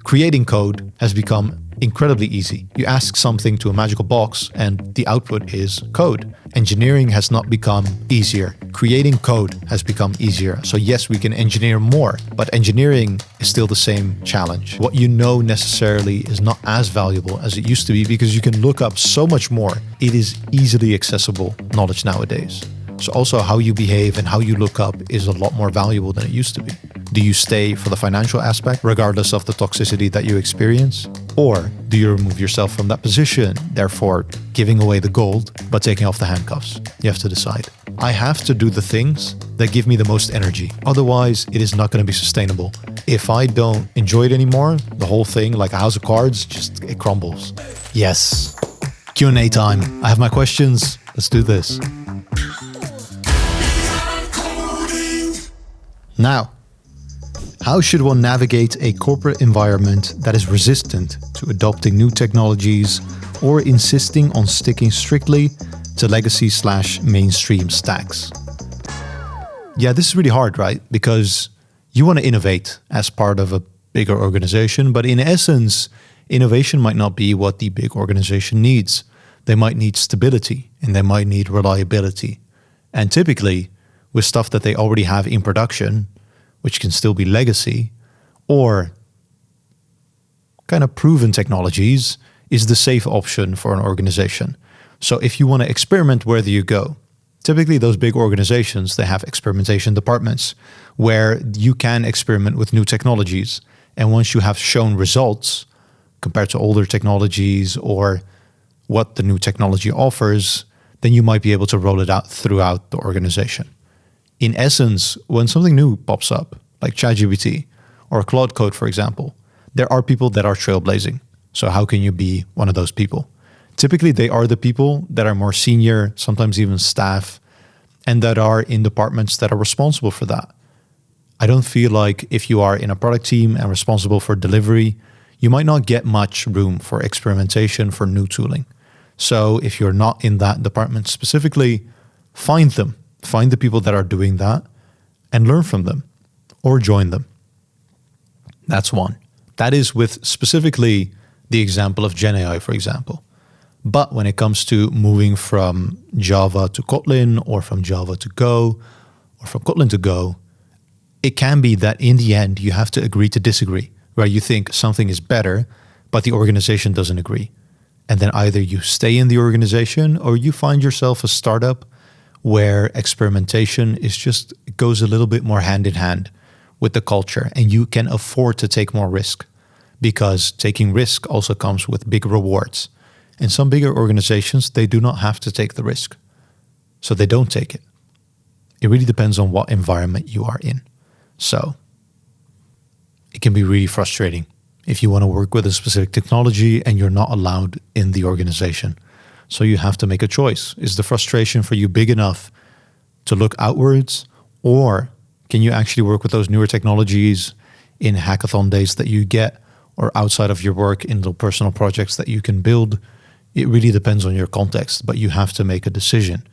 Creating code has become incredibly easy. You ask something to a magical box and the output is code. Engineering has not become easier. Creating code has become easier. So yes, we can engineer more, but engineering is still the same challenge. What you know necessarily is not as valuable as it used to be because you can look up so much more. It is easily accessible knowledge nowadays. So also how you behave and how you look up is a lot more valuable than it used to be. Do you stay for the financial aspect, regardless of the toxicity that you experience? Or do you remove yourself from that position, therefore giving away the gold, but taking off the handcuffs? You have to decide. I have to do the things that give me the most energy. Otherwise, it is not going to be sustainable. If I don't enjoy it anymore, the whole thing, like a house of cards, it crumbles. Yes. Q&A time. I have my questions. Let's do this. Now, how should one navigate a corporate environment that is resistant to adopting new technologies or insisting on sticking strictly to legacy/mainstream stacks? Yeah, this is really hard, right? Because you want to innovate as part of a bigger organization, but in essence, innovation might not be what the big organization needs. They might need stability and they might need reliability. And typically, with stuff that they already have in production, which can still be legacy, or kind of proven technologies, is the safe option for an organization. So if you want to experiment, where do you go? Typically, those big organizations, they have experimentation departments where you can experiment with new technologies. And once you have shown results compared to older technologies or what the new technology offers, then you might be able to roll it out throughout the organization. In essence, when something new pops up, like ChatGPT or Claude Code, for example, there are people that are trailblazing. So how can you be one of those people? Typically, they are the people that are more senior, sometimes even staff, and that are in departments that are responsible for that. I don't feel like if you are in a product team and responsible for delivery, you might not get much room for experimentation, for new tooling. So if you're not in that department specifically, find them. Find the people that are doing that and learn from them or join them. That's one. That is with specifically the example of Gen AI, for example. But when it comes to moving from Java to Kotlin or from Java to Go or from Kotlin to Go, it can be that in the end, you have to agree to disagree, where you think something is better, but the organization doesn't agree. And then either you stay in the organization or you find yourself a startup where experimentation goes a little bit more hand in hand with the culture, and you can afford to take more risk because taking risk also comes with big rewards. In some bigger organizations, they do not have to take the risk, so they don't take it. It really depends on what environment you are in. So it can be really frustrating if you want to work with a specific technology and you're not allowed in the organization. So you have to make a choice. Is the frustration for you big enough to look outwards, or can you actually work with those newer technologies in hackathon days that you get, or outside of your work in little personal projects that you can build? It really depends on your context, but you have to make a decision.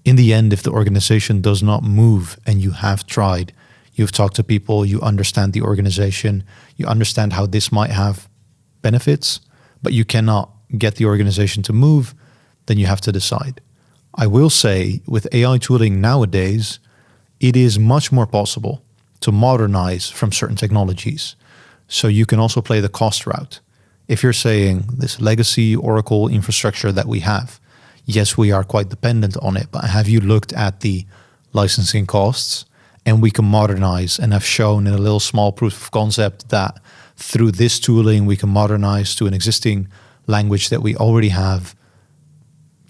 In the end, if the organization does not move and you have tried, you've talked to people, you understand the organization, you understand how this might have benefits, but you cannot get the organization to move, then you have to decide. I will say with AI tooling nowadays, it is much more possible to modernize from certain technologies. So you can also play the cost route. If you're saying this legacy Oracle infrastructure that we have, yes, we are quite dependent on it, but have you looked at the licensing costs? And we can modernize and have shown in a little small proof of concept that through this tooling, we can modernize to an existing language that we already have.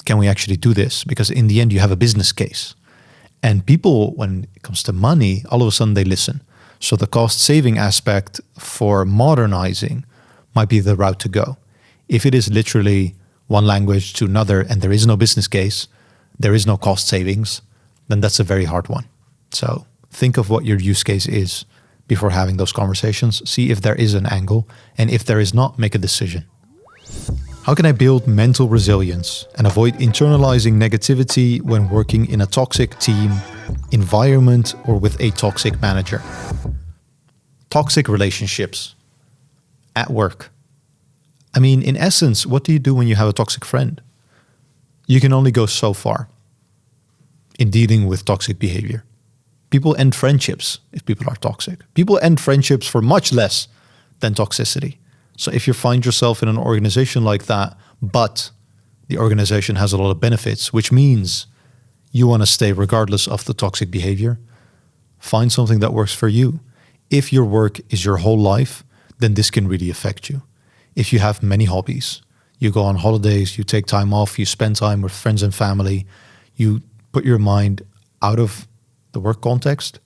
Can we actually do this? Because in the end, you have a business case. And people, when it comes to money, all of a sudden they listen. So the cost saving aspect for modernizing might be the route to go. If it is literally one language to another and there is no business case, there is no cost savings, then that's a very hard one. So think of what your use case is before having those conversations. See if there is an angle, and if there is not, make a decision. How can I build mental resilience and avoid internalizing negativity when working in a toxic team, environment, or with a toxic manager? Toxic relationships. at work. I mean, in essence, what do you do when you have a toxic friend? You can only go so far in dealing with toxic behavior. People end friendships if people are toxic. People end friendships for much less than toxicity. So if you find yourself in an organization like that, but the organization has a lot of benefits, which means you want to stay regardless of the toxic behavior, find something that works for you. If your work is your whole life, then this can really affect you. If you have many hobbies, you go on holidays, you take time off, you spend time with friends and family, you put your mind out of the work context,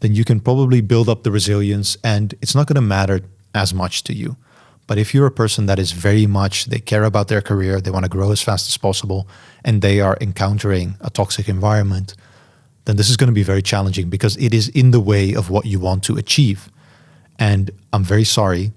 then you can probably build up the resilience and it's not going to matter as much to you. But if you're a person that is very much, they care about their career, they want to grow as fast as possible, and they are encountering a toxic environment, then this is going to be very challenging because it is in the way of what you want to achieve. And I'm very sorry,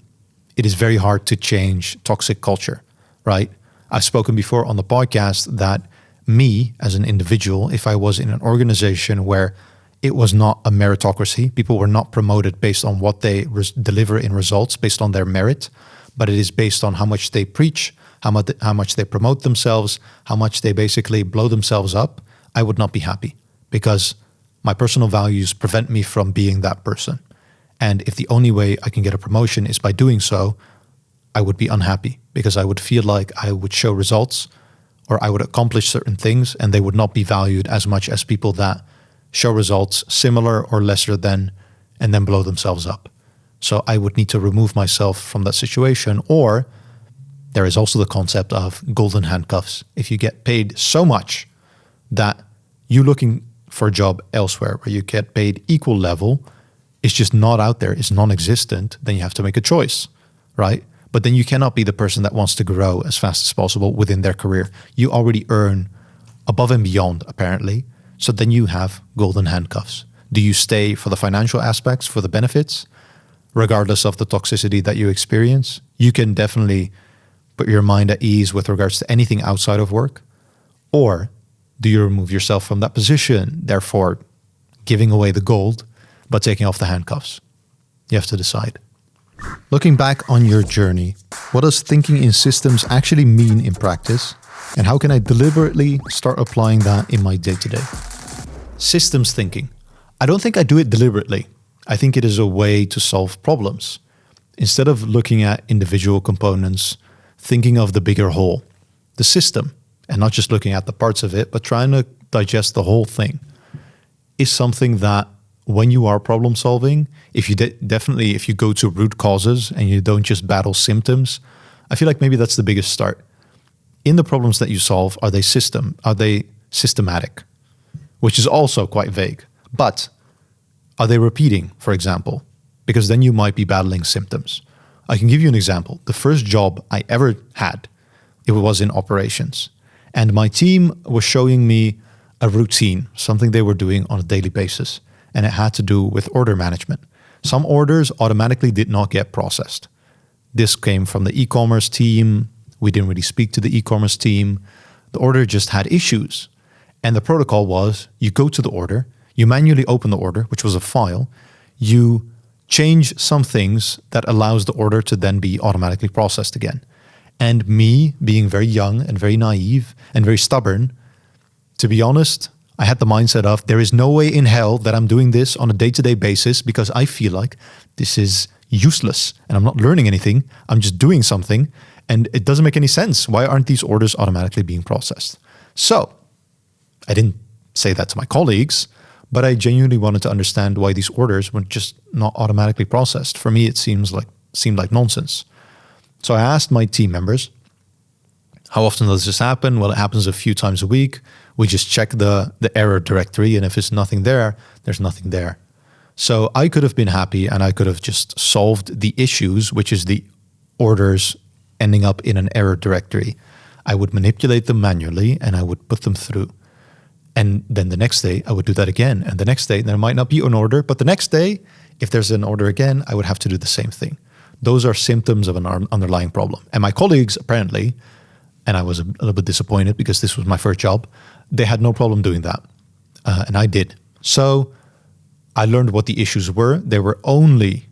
it is very hard to change toxic culture, right? I've spoken before on the podcast that me as an individual, if I was in an organization where it was not a meritocracy, people were not promoted based on what they deliver in results, based on their merit, but it is based on how much they preach, how much they promote themselves, how much they basically blow themselves up, I would not be happy because my personal values prevent me from being that person. And if the only way I can get a promotion is by doing so, I would be unhappy because I would feel like I would show results or I would accomplish certain things and they would not be valued as much as people that show results similar or lesser than and then blow themselves up. So I would need to remove myself from that situation. Or there is also the concept of golden handcuffs. If you get paid so much that you looking for a job elsewhere where you get paid equal level is just not out there, is non-existent, then you have to make a choice, right? But then you cannot be the person that wants to grow as fast as possible within their career. You already earn above and beyond, apparently. So then you have golden handcuffs. Do you stay for the financial aspects, for the benefits, regardless of the toxicity that you experience? You can definitely put your mind at ease with regards to anything outside of work. Or do you remove yourself from that position, therefore giving away the gold, but taking off the handcuffs? You have to decide. Looking back on your journey, what does thinking in systems actually mean in practice? And how can I deliberately start applying that in my day-to-day? Systems thinking. I don't think I do it deliberately. I think it is a way to solve problems. Instead of looking at individual components, thinking of the bigger whole, the system, and not just looking at the parts of it, but trying to digest the whole thing, is something that when you are problem solving, if you definitely, if you go to root causes and you don't just battle symptoms, I feel like maybe that's the biggest start. In the problems that you solve, are they systematic? Which is also quite vague. But are they repeating, for example? Because then you might be battling symptoms. I can give you an example. The first job I ever had, it was in operations. And my team was showing me a routine, something they were doing on a daily basis. And it had to do with order management. Some orders automatically did not get processed. This came from the e-commerce team. We didn't really speak to the e-commerce team. The order just had issues. And the protocol was you go to the order, you manually open the order, which was a file, you change some things that allows the order to then be automatically processed again. And me, being very young and very naive and very stubborn, to be honest, I had the mindset of there is no way in hell that I'm doing this on a day-to-day basis because I feel like this is useless and I'm not learning anything. I'm just doing something and it doesn't make any sense. Why aren't these orders automatically being processed? So I didn't say that to my colleagues, but I genuinely wanted to understand why these orders were just not automatically processed. For me, it seemed like nonsense. So I asked my team members, how often does this happen? Well, it happens a few times a week. We just check the error directory, and if it's nothing there, there's nothing there. So I could have been happy and I could have just solved the issues, which is the orders ending up in an error directory. I would manipulate them manually and I would put them through. And then the next day I would do that again. And the next day there might not be an order, but the next day, if there's an order again, I would have to do the same thing. Those are symptoms of an underlying problem. And my colleagues apparently, and I was a little bit disappointed because this was my first job, they had no problem doing that. And I did. So I learned what the issues were. They were only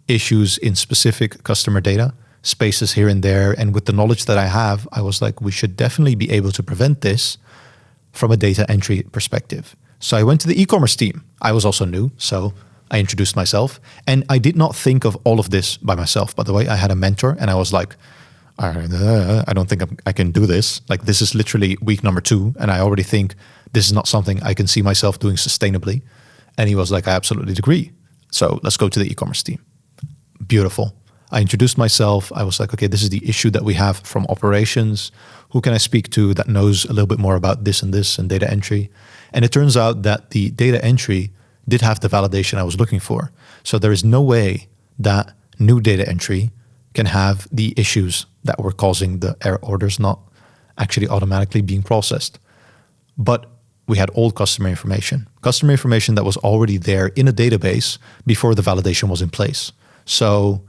issues in specific customer data, spaces here and there. And with the knowledge that I have, I was like, we should definitely be able to prevent this from a data entry perspective. So I went to the e-commerce team. I was also new, so I introduced myself. And I did not think of all of this by myself. By the way, I had a mentor and I was like, I don't think I can do this. Like, this is literally week number 2. And I already think this is not something I can see myself doing sustainably. And he was like, I absolutely agree. So let's go to the e-commerce team. Beautiful. I introduced myself. I was like, okay, this is the issue that we have from operations. Who can I speak to that knows a little bit more about this and data entry? And it turns out that the data entry did have the validation I was looking for. So there is no way that new data entry can have the issues that were causing the error orders not actually automatically being processed. But we had old customer information that was already there in a database before the validation was in place. So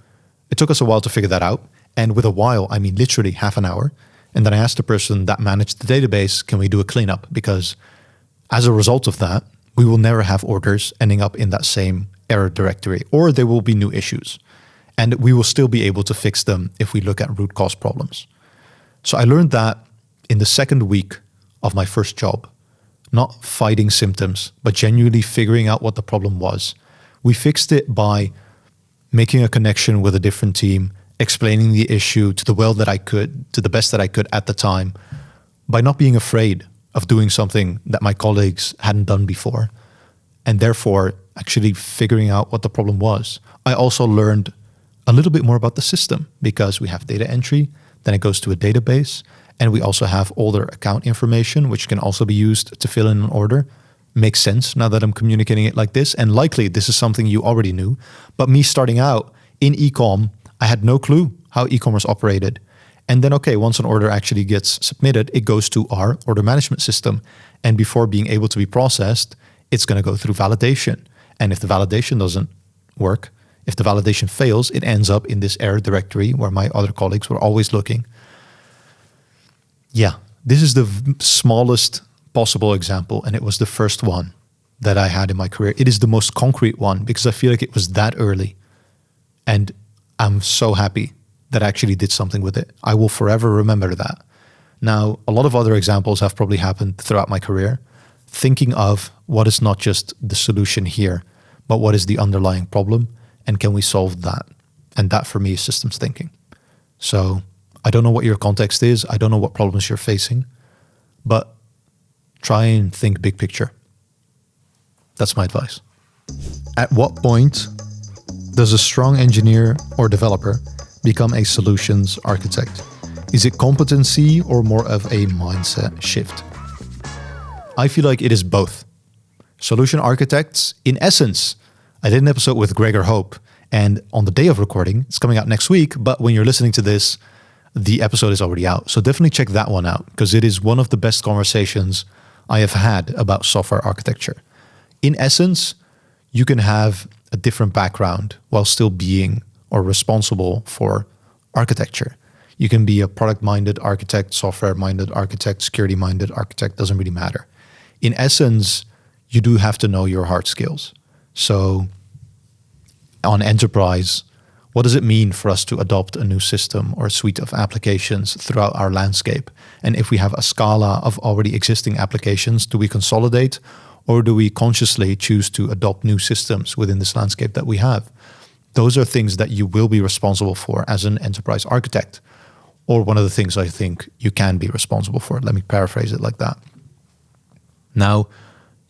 it took us a while to figure that out. And with a while, I mean literally half an hour. And then I asked the person that managed the database, can we do a cleanup? Because as a result of that, we will never have orders ending up in that same error directory, or there will be new issues. And we will still be able to fix them if we look at root cause problems. So I learned that in the second week of my first job, not fighting symptoms, but genuinely figuring out what the problem was. We fixed it by making a connection with a different team, explaining the issue to the best that I could at the time, by not being afraid of doing something that my colleagues hadn't done before, and therefore actually figuring out what the problem was. I also learned a little bit more about the system because we have data entry, then it goes to a database, and we also have older account information, which can also be used to fill in an order. Makes sense now that I'm communicating it like this, and likely this is something you already knew. But me starting out in e-com, I had no clue how e-commerce operated. And then, okay, once an order actually gets submitted, it goes to our order management system. And before being able to be processed, it's going to go through validation. And if the validation doesn't work, if the validation fails, it ends up in this error directory where my other colleagues were always looking. Yeah, this is the smallest possible example, and it was the first one that I had in my career. It is the most concrete one because I feel like it was that early. And I'm so happy that I actually did something with it. I will forever remember that. Now, a lot of other examples have probably happened throughout my career, thinking of what is not just the solution here, but what is the underlying problem, and can we solve that? And that for me is systems thinking. So I don't know what your context is. I don't know what problems you're facing, but try and think big picture. That's my advice. At what point does a strong engineer or developer become a solutions architect? Is it competency or more of a mindset shift? I feel like it is both. Solution architects, in essence, I did an episode with Gregor Hope, and on the day of recording, it's coming out next week, but when you're listening to this, the episode is already out. So definitely check that one out because it is one of the best conversations I have had about software architecture. In essence, you can have a different background while still being or responsible for architecture. You can be a product-minded architect, software-minded architect, security-minded architect, doesn't really matter. In essence, you do have to know your hard skills. So on enterprise, what does it mean for us to adopt a new system or a suite of applications throughout our landscape? And if we have a scala of already existing applications, do we consolidate or do we consciously choose to adopt new systems within this landscape that we have? Those are things that you will be responsible for as an enterprise architect, or one of the things I think you can be responsible for. Let me paraphrase it like that. Now,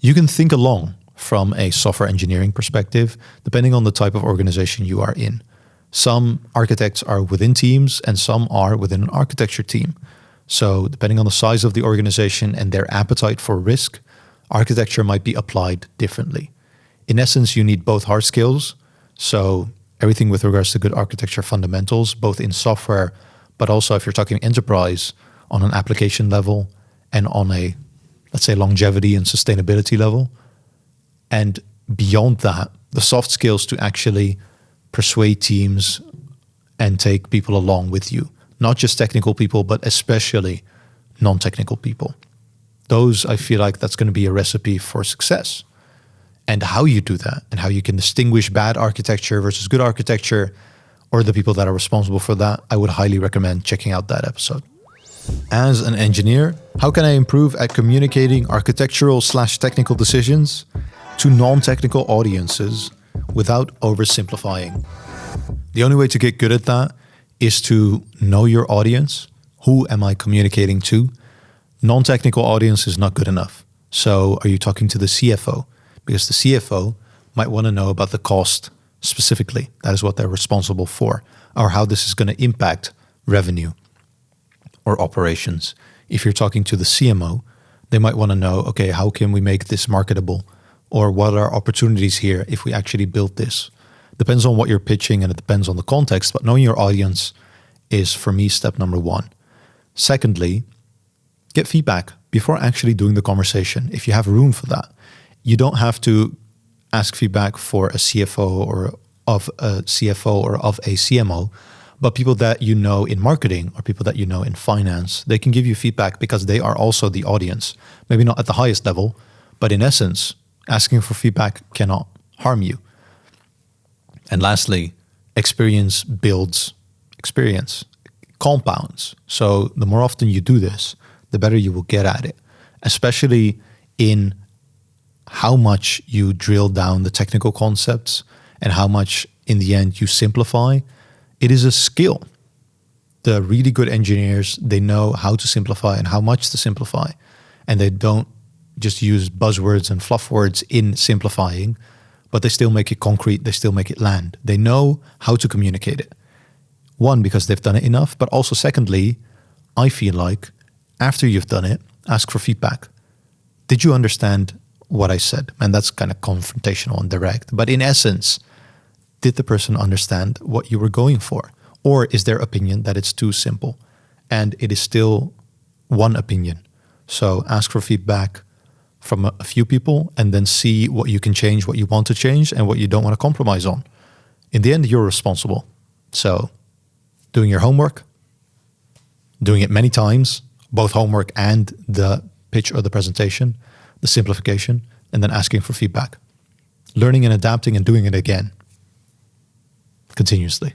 you can think along from a software engineering perspective, depending on the type of organization you are in. Some architects are within teams and some are within an architecture team. So depending on the size of the organization and their appetite for risk, architecture might be applied differently. In essence, you need both hard skills. So everything with regards to good architecture fundamentals, both in software, but also if you're talking enterprise on an application level and on a, let's say, longevity and sustainability level. And beyond that, the soft skills to actually persuade teams and take people along with you. Not just technical people, but especially non-technical people. Those, I feel like that's going to be a recipe for success. and how you do that and how you can distinguish bad architecture versus good architecture, or the people that are responsible for that, I would highly recommend checking out that episode. As an engineer, how can I improve at communicating architectural/technical decisions to non-technical audiences without oversimplifying? The only way to get good at that is to know your audience. Who am I communicating to? Non-technical audience is not good enough. So are you talking to the CFO? Because the CFO might want to know about the cost specifically. That is what they're responsible for, or how this is going to impact revenue or operations. If you're talking to the CMO, they might want to know, okay, how can we make this marketable? Or what are opportunities here if we actually build this? Depends on what you're pitching and it depends on the context, but knowing your audience is, for me, step number one. Secondly, get feedback before actually doing the conversation. If you have room for that, you don't have to ask feedback for a CFO or of a CMO, but people that you know in marketing or people that you know in finance, they can give you feedback because they are also the audience. Maybe not at the highest level, but in essence, asking for feedback cannot harm you. And lastly, experience builds experience, compounds. So the more often you do this, the better you will get at it, especially in how much you drill down the technical concepts and how much in the end you simplify. It is a skill. The really good engineers, they know how to simplify and how much to simplify. And they don't just use buzzwords and fluff words in simplifying, but they still make it concrete. They still make it land. They know how to communicate it. One, because they've done it enough, but also secondly, I feel like after you've done it, ask for feedback. Did you understand what I said? And that's kind of confrontational and direct. But in essence, did the person understand what you were going for? Or is their opinion that it's too simple? And it is still one opinion. So ask for feedback from a few people and then see what you can change, what you want to change, and what you don't want to compromise on. In the end, you're responsible. So doing your homework, doing it many times, both homework and the pitch or the presentation, the simplification, and then asking for feedback. Learning and adapting and doing it again continuously.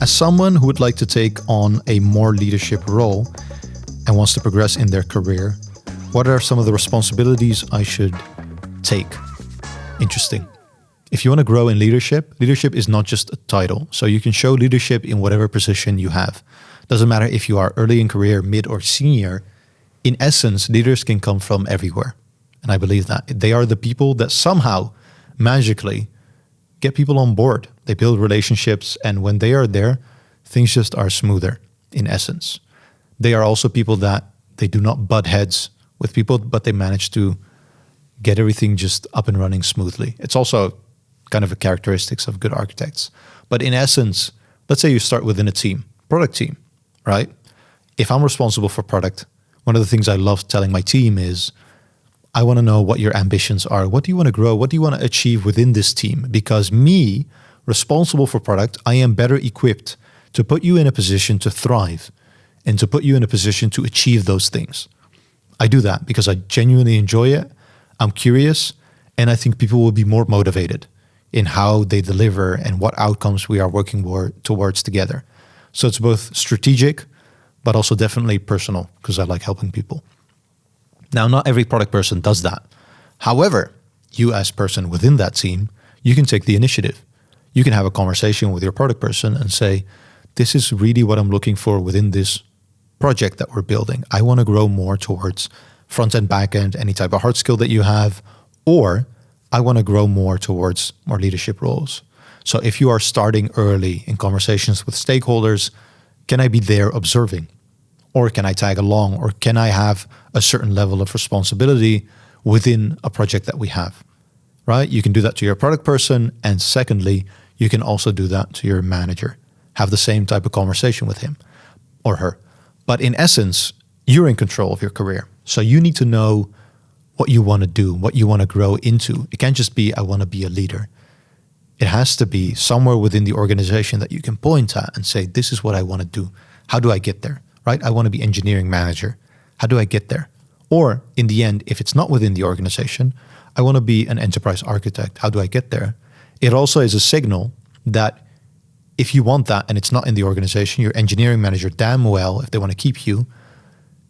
As someone who would like to take on a more leadership role and wants to progress in their career, what are some of the responsibilities I should take? Interesting. If you want to grow in leadership, leadership is not just a title. So you can show leadership in whatever position you have. Doesn't matter if you are early in career, mid or senior. In essence, leaders can come from everywhere. And I believe that. They are the people that somehow, magically, get people on board. They build relationships, and when they are there, things just are smoother, in essence. They are also people that they do not butt heads with people, but they manage to get everything just up and running smoothly. It's also kind of a characteristics of good architects. But in essence, let's say you start within a team, product team, right? If I'm responsible for product, one of the things I love telling my team is, I want to know what your ambitions are. What do you want to grow? What do you want to achieve within this team? Because me, responsible for product, I am better equipped to put you in a position to thrive and to put you in a position to achieve those things. I do that because I genuinely enjoy it. I'm curious, and I think people will be more motivated in how they deliver and what outcomes we are working towards together. So it's both strategic, but also definitely personal because I like helping people. Now, not every product person does that. However, you as person within that team, you can take the initiative. You can have a conversation with your product person and say, this is really what I'm looking for within this project that we're building. I want to grow more towards front end, back end, any type of hard skill that you have, or I want to grow more towards more leadership roles. So if you are starting early in conversations with stakeholders, can I be there observing? Or can I tag along? Or can I have a certain level of responsibility within a project that we have, right? You can do that to your product person. And secondly, you can also do that to your manager. Have the same type of conversation with him or her. But in essence, you're in control of your career. So you need to know what you want to do, what you want to grow into. It can't just be, I want to be a leader. It has to be somewhere within the organization that you can point at and say, this is what I want to do. How do I get there? Right? I want to be engineering manager. How do I get there? Or in the end, if it's not within the organization, I want to be an enterprise architect. How do I get there? It also is a signal that if you want that and it's not in the organization, your engineering manager, damn well, if they want to keep you,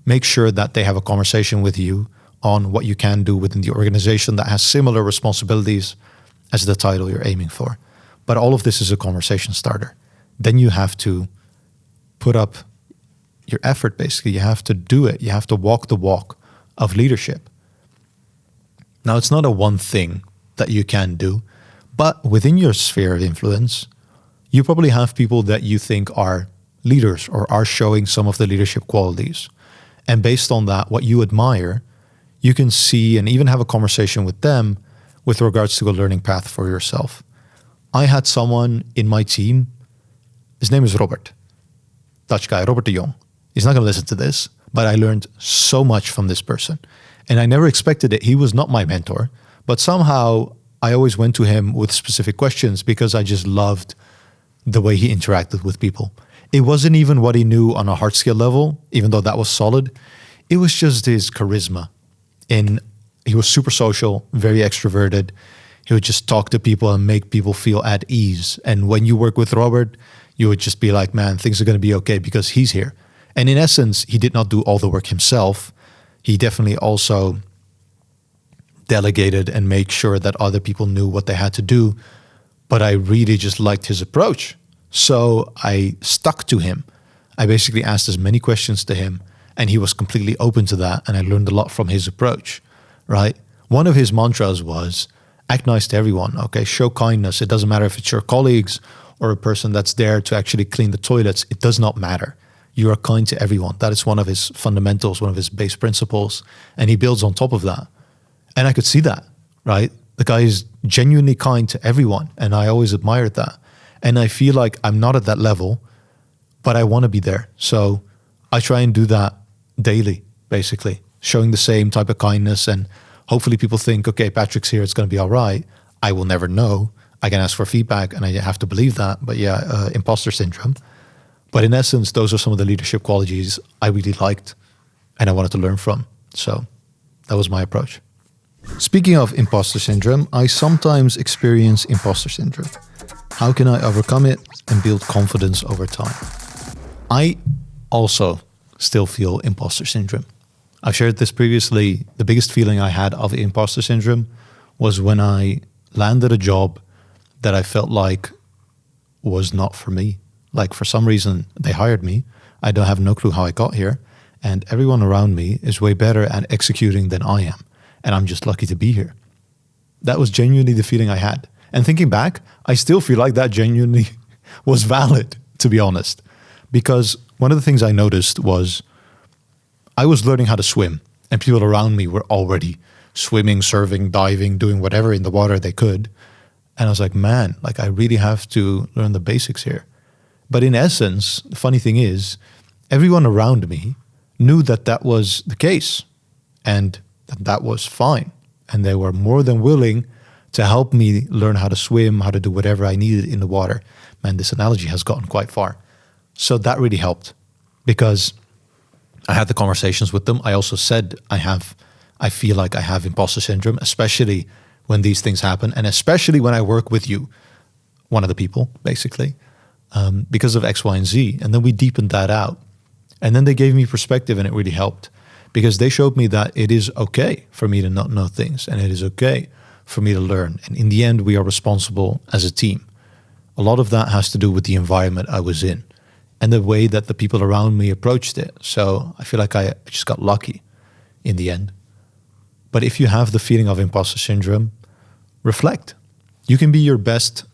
make sure that they have a conversation with you on what you can do within the organization that has similar responsibilities as the title you're aiming for. But all of this is a conversation starter. Then you have to put up your effort, basically. You have to do it. You have to walk the walk of leadership. Now, it's not a one thing that you can do, but within your sphere of influence, you probably have people that you think are leaders or are showing some of the leadership qualities. And based on that, what you admire, you can see and even have a conversation with them with regards to a learning path for yourself. I had someone in my team, his name is Robert, Dutch guy, Robert de Jong. He's not going to listen to this, but I learned so much from this person. And I never expected it. He was not my mentor, but somehow I always went to him with specific questions because I just loved the way he interacted with people. It wasn't even what he knew on a hard skill level, even though that was solid. It was just his charisma. And he was super social, very extroverted. He would just talk to people and make people feel at ease. And when you work with Robert, you would just be like, man, things are going to be okay because he's here. And in essence, he did not do all the work himself. He definitely also delegated and made sure that other people knew what they had to do. But I really just liked his approach. So I stuck to him. I basically asked as many questions to him, and he was completely open to that. And I learned a lot from his approach, right? One of his mantras was, act nice to everyone, okay? Show kindness. It doesn't matter if it's your colleagues or a person that's there to actually clean the toilets. It does not matter. You are kind to everyone. That is one of his fundamentals, one of his base principles. And he builds on top of that. And I could see that, right? The guy is genuinely kind to everyone. And I always admired that. And I feel like I'm not at that level, but I want to be there. So I try and do that daily, basically, showing the same type of kindness. And hopefully people think, okay, Patrick's here, it's going to be all right. I will never know. I can ask for feedback and I have to believe that. But yeah, imposter syndrome. But in essence, those are some of the leadership qualities I really liked and I wanted to learn from. So that was my approach. Speaking of imposter syndrome, I sometimes experience imposter syndrome. How can I overcome it and build confidence over time? I also still feel imposter syndrome. I've shared this previously. The biggest feeling I had of imposter syndrome was when I landed a job that I felt like was not for me. Like for some reason they hired me. I don't have no clue how I got here. And everyone around me is way better at executing than I am. And I'm just lucky to be here. That was genuinely the feeling I had. And thinking back, I still feel like that genuinely was valid, to be honest. Because one of the things I noticed was I was learning how to swim and people around me were already swimming, surfing, diving, doing whatever in the water they could. And I was like, man, like I really have to learn the basics here. But in essence, the funny thing is, everyone around me knew that that was the case and that was fine. And they were more than willing to help me learn how to swim, how to do whatever I needed in the water. Man, this analogy has gotten quite far. So that really helped because I had the conversations with them. I also said I feel like I have imposter syndrome, especially when these things happen. And especially when I work with you, one of the people, basically, because of X, Y, and Z. And then we deepened that out. And then they gave me perspective and it really helped because they showed me that it is okay for me to not know things and it is okay for me to learn. And in the end, we are responsible as a team. A lot of that has to do with the environment I was in and the way that the people around me approached it. So I feel like I just got lucky in the end. But if you have the feeling of imposter syndrome, reflect. You can be your best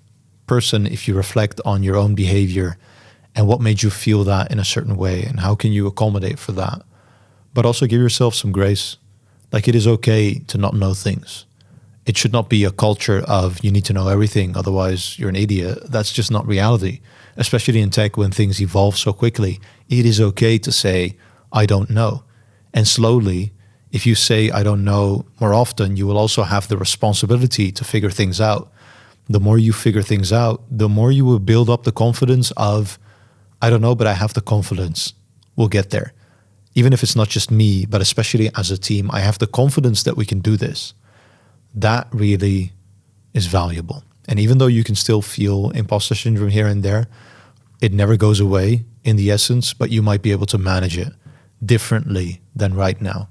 person if you reflect on your own behavior and what made you feel that in a certain way and how can you accommodate for that. But also give yourself some grace. Like it is okay to not know things. It should not be a culture of you need to know everything, otherwise you're an idiot. That's just not reality, especially in tech when things evolve so quickly. It is okay to say, I don't know. And slowly, if you say, I don't know more often, you will also have the responsibility to figure things out. The more you figure things out, the more you will build up the confidence of, I don't know, but I have the confidence. We'll get there. even if it's not just me, but especially as a team, I have the confidence that we can do this. That really is valuable. And even though you can still feel imposter syndrome here and there, it never goes away in the essence, but you might be able to manage it differently than right now.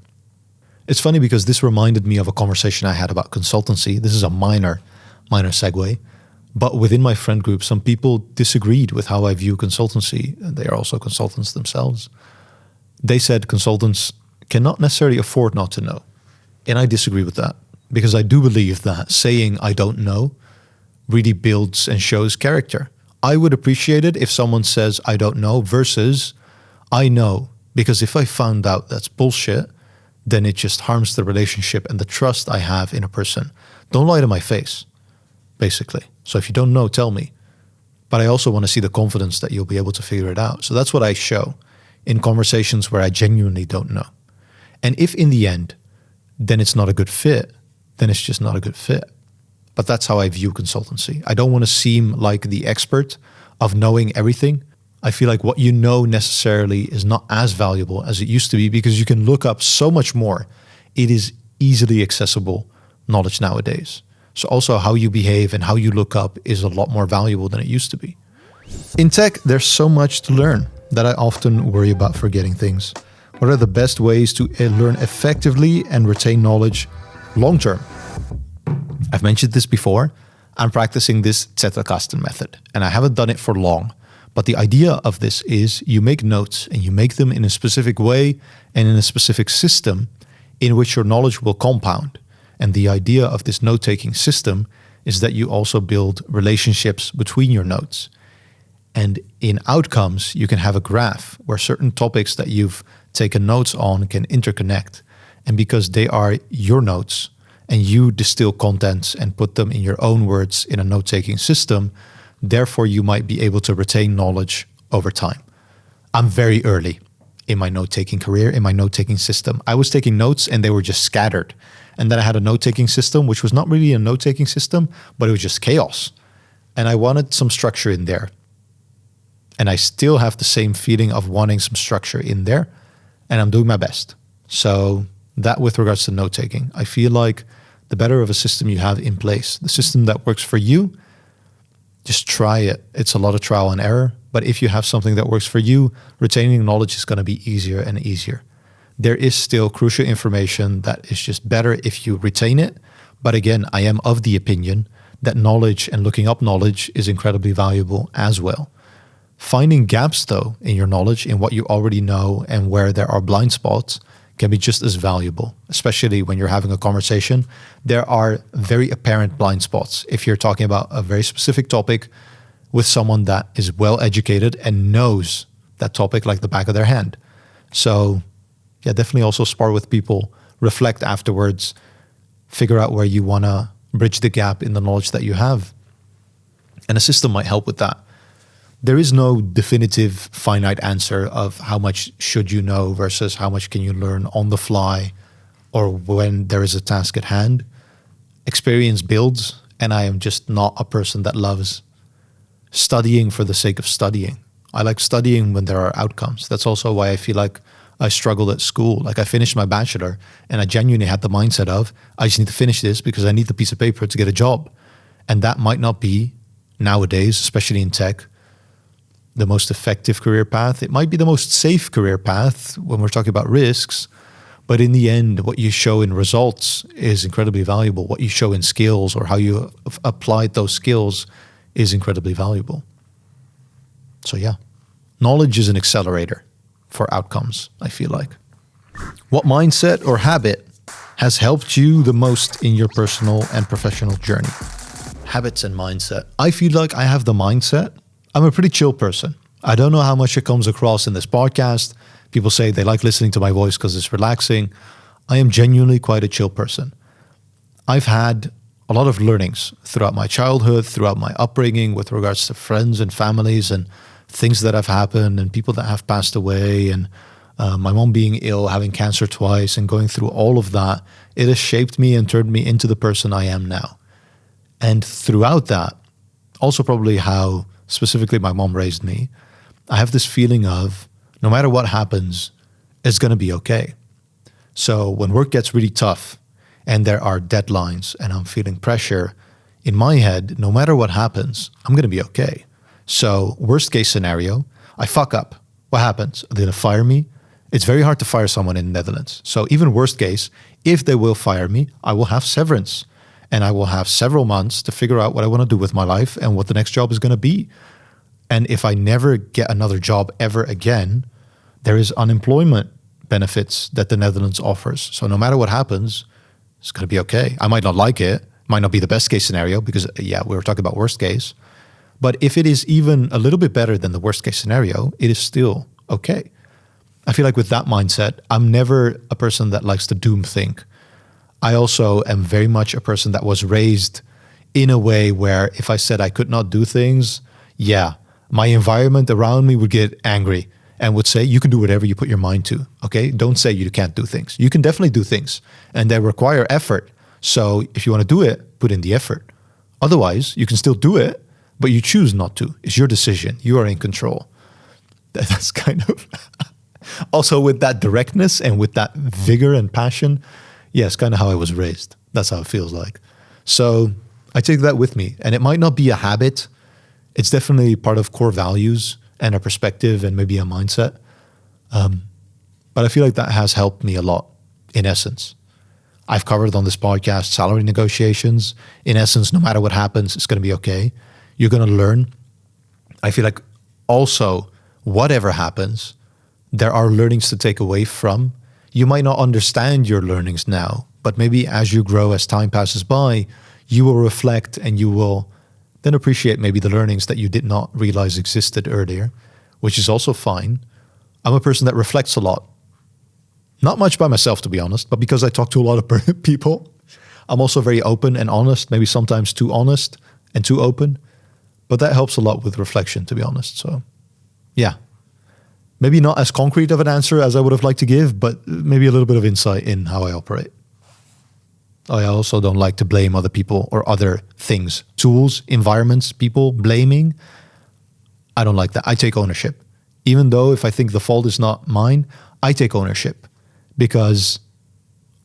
It's funny because this reminded me of a conversation I had about consultancy. This is a minor segue. But within my friend group, some people disagreed with how I view consultancy. And they are also consultants themselves. They said consultants cannot necessarily afford not to know. And I disagree with that, because I do believe that saying I don't know really builds and shows character. I would appreciate it if someone says I don't know versus I know, because if I found out that's bullshit, then it just harms the relationship and the trust I have in a person. Don't lie to my face, basically. So if you don't know, tell me. But I also want to see the confidence that you'll be able to figure it out. So that's what I show in conversations where I genuinely don't know. And if in the end, then it's not a good fit, then it's just not a good fit. But that's how I view consultancy. I don't want to seem like the expert of knowing everything. I feel like what you know necessarily is not as valuable as it used to be, because you can look up so much more. It is easily accessible knowledge nowadays. So also how you behave and how you look up is a lot more valuable than it used to be. In tech, there's so much to learn that I often worry about forgetting things. What are the best ways to learn effectively and retain knowledge long term? I've mentioned this before. I'm practicing this Zettelkasten method, and I haven't done it for long. But the idea of this is you make notes and you make them in a specific way and in a specific system in which your knowledge will compound. And the idea of this note-taking system is that you also build relationships between your notes. And in outcomes, you can have a graph where certain topics that you've taken notes on can interconnect. And because they are your notes and you distill contents and put them in your own words in a note-taking system, therefore, you might be able to retain knowledge over time. I'm very early in my note-taking career, in my note-taking system. I was taking notes and they were just scattered. And then I had a note-taking system, which was not really a note-taking system, but it was just chaos. And I wanted some structure in there. And I still have the same feeling of wanting some structure in there. And I'm doing my best. So that with regards to note-taking, I feel like the better of a system you have in place, the system that works for you, just try it. It's a lot of trial and error. But if you have something that works for you, retaining knowledge is going to be easier and easier. There is still crucial information that is just better if you retain it. But again, I am of the opinion that knowledge and looking up knowledge is incredibly valuable as well. Finding gaps, though, in your knowledge, in what you already know and where there are blind spots, can be just as valuable, especially when you're having a conversation. There are very apparent blind spots if you're talking about a very specific topic with someone that is well educated and knows that topic like the back of their hand. So yeah, definitely also spar with people, reflect afterwards, figure out where you want to bridge the gap in the knowledge that you have. And a system might help with that. There is no definitive finite answer of how much should you know versus how much can you learn on the fly or when there is a task at hand. Experience builds, and I am just not a person that loves studying for the sake of studying. I like studying when there are outcomes. That's also why I feel like I struggled at school. Like I finished my bachelor and I genuinely had the mindset of, I just need to finish this because I need the piece of paper to get a job. And that might not be nowadays, especially in tech, the most effective career path. It might be the most safe career path when we're talking about risks, but in the end, what you show in results is incredibly valuable. What you show in skills or how you applied those skills is incredibly valuable. So yeah, knowledge is an accelerator for outcomes, I feel like. What mindset or habit has helped you the most in your personal and professional journey? Habits and mindset. I feel like I have the mindset. I'm a pretty chill person. I don't know how much it comes across in this podcast. People say they like listening to my voice because it's relaxing. I am genuinely quite a chill person. I've had a lot of learnings throughout my childhood, throughout my upbringing with regards to friends and families and things that have happened and people that have passed away and my mom being ill, having cancer twice and going through all of that. It has shaped me and turned me into the person I am now. And throughout that, also probably how specifically my mom raised me, I have this feeling of no matter what happens, it's going to be okay. So when work gets really tough and there are deadlines and I'm feeling pressure, in my head, no matter what happens, I'm going to be okay. So worst case scenario, I fuck up. What happens? Are they going to fire me? It's very hard to fire someone in the Netherlands. So even worst case, if they will fire me, I will have severance. And I will have several months to figure out what I want to do with my life and what the next job is going to be. And if I never get another job ever again, there is unemployment benefits that the Netherlands offers. So no matter what happens, it's going to be okay. I might not like it. Might not be the best case scenario because, we were talking about worst case. But if it is even a little bit better than the worst case scenario, it is still okay. I feel like with that mindset, I'm never a person that likes to doom think. I also am very much a person that was raised in a way where if I said I could not do things, my environment around me would get angry and would say, you can do whatever you put your mind to, okay? Don't say you can't do things. You can definitely do things and they require effort. So if you want to do it, put in the effort. Otherwise, you can still do it, but you choose not to. It's your decision. You are in control. That's kind of also with that directness and with that vigor and passion. It's kind of how I was raised. That's how it feels like. So I take that with me. And it might not be a habit. It's definitely part of core values and a perspective and maybe a mindset. But I feel like that has helped me a lot in essence. I've covered on this podcast salary negotiations. In essence, no matter what happens, it's going to be okay. You're going to learn. I feel like also, whatever happens, there are learnings to take away from. You might not understand your learnings now, but maybe as you grow, as time passes by, you will reflect and you will then appreciate maybe the learnings that you did not realize existed earlier, which is also fine. I'm a person that reflects a lot. Not much by myself, to be honest, but because I talk to a lot of people, I'm also very open and honest, maybe sometimes too honest and too open, but that helps a lot with reflection, to be honest. So maybe not as concrete of an answer as I would have liked to give, but maybe a little bit of insight in how I operate. I also don't like to blame other people or other things, tools, environments, people, blaming. I don't like that. I take ownership. Even though if I think the fault is not mine, I take ownership because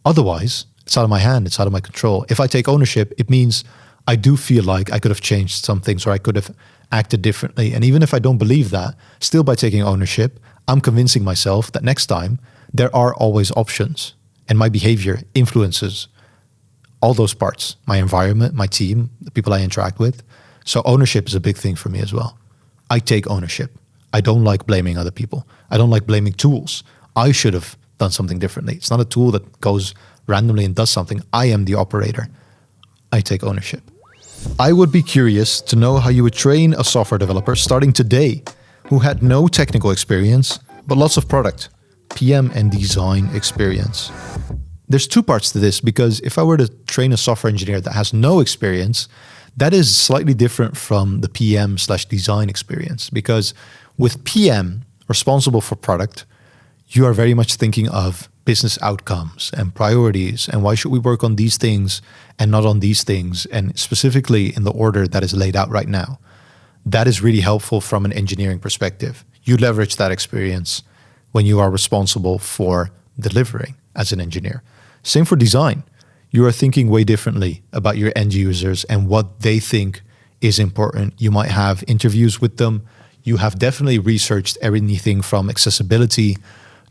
otherwise it's out of my hand. It's out of my control. If I take ownership, it means I do feel like I could have changed some things or I could have acted differently. And even if I don't believe that, still by taking ownership, I'm convincing myself that next time there are always options and my behavior influences all those parts, my environment, my team, the people I interact with. So ownership is a big thing for me as well. I take ownership. I don't like blaming other people. I don't like blaming tools. I should have done something differently. It's not a tool that goes randomly and does something. I am the operator. I take ownership. I would be curious to know how you would train a software developer starting today who had no technical experience, but lots of product, PM and design experience. There's two parts to this because if I were to train a software engineer that has no experience, that is slightly different from the PM/design experience because with PM, responsible for product, you are very much thinking of business outcomes and priorities and why should we work on these things and not on these things and specifically in the order that is laid out right now. That is really helpful from an engineering perspective. You leverage that experience when you are responsible for delivering as an engineer. Same for design. You are thinking way differently about your end users and what they think is important. You might have interviews with them. You have definitely researched everything from accessibility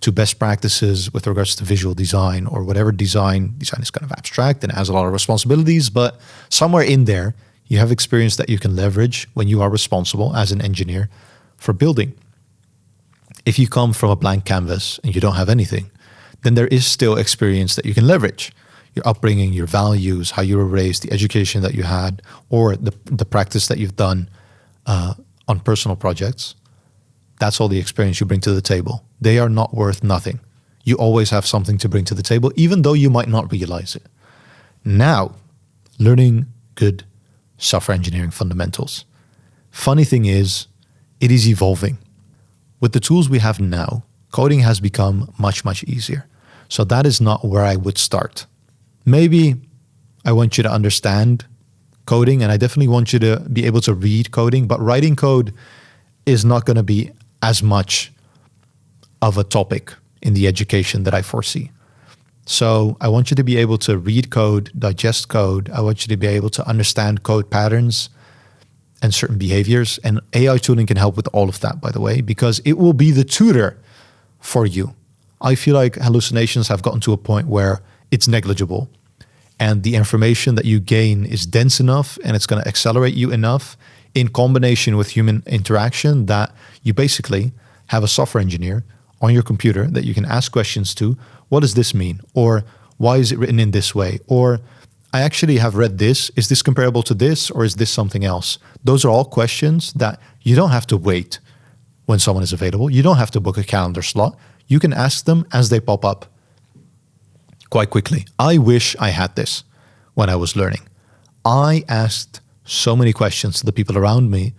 to best practices with regards to visual design or whatever design. Design is kind of abstract and has a lot of responsibilities, but somewhere in there, you have experience that you can leverage when you are responsible as an engineer for building. If you come from a blank canvas and you don't have anything, then there is still experience that you can leverage. Your upbringing, your values, how you were raised, the education that you had, or the practice that you've done on personal projects. That's all the experience you bring to the table. They are not worth nothing. You always have something to bring to the table, even though you might not realize it. Now, learning good software engineering fundamentals. Funny thing is, it is evolving. With the tools we have now, coding has become much, much easier. So that is not where I would start. Maybe I want you to understand coding, and I definitely want you to be able to read coding, but writing code is not going to be as much of a topic in the education that I foresee. So I want you to be able to read code, digest code. I want you to be able to understand code patterns and certain behaviors. And AI tooling can help with all of that, by the way, because it will be the tutor for you. I feel like hallucinations have gotten to a point where it's negligible and the information that you gain is dense enough and it's going to accelerate you enough in combination with human interaction that you basically have a software engineer on your computer that you can ask questions to. What does this mean? Or why is it written in this way? Or I actually have read this. Is this comparable to this or is this something else? Those are all questions that you don't have to wait when someone is available. You don't have to book a calendar slot. You can ask them as they pop up quite quickly. I wish I had this when I was learning. I asked so many questions to the people around me.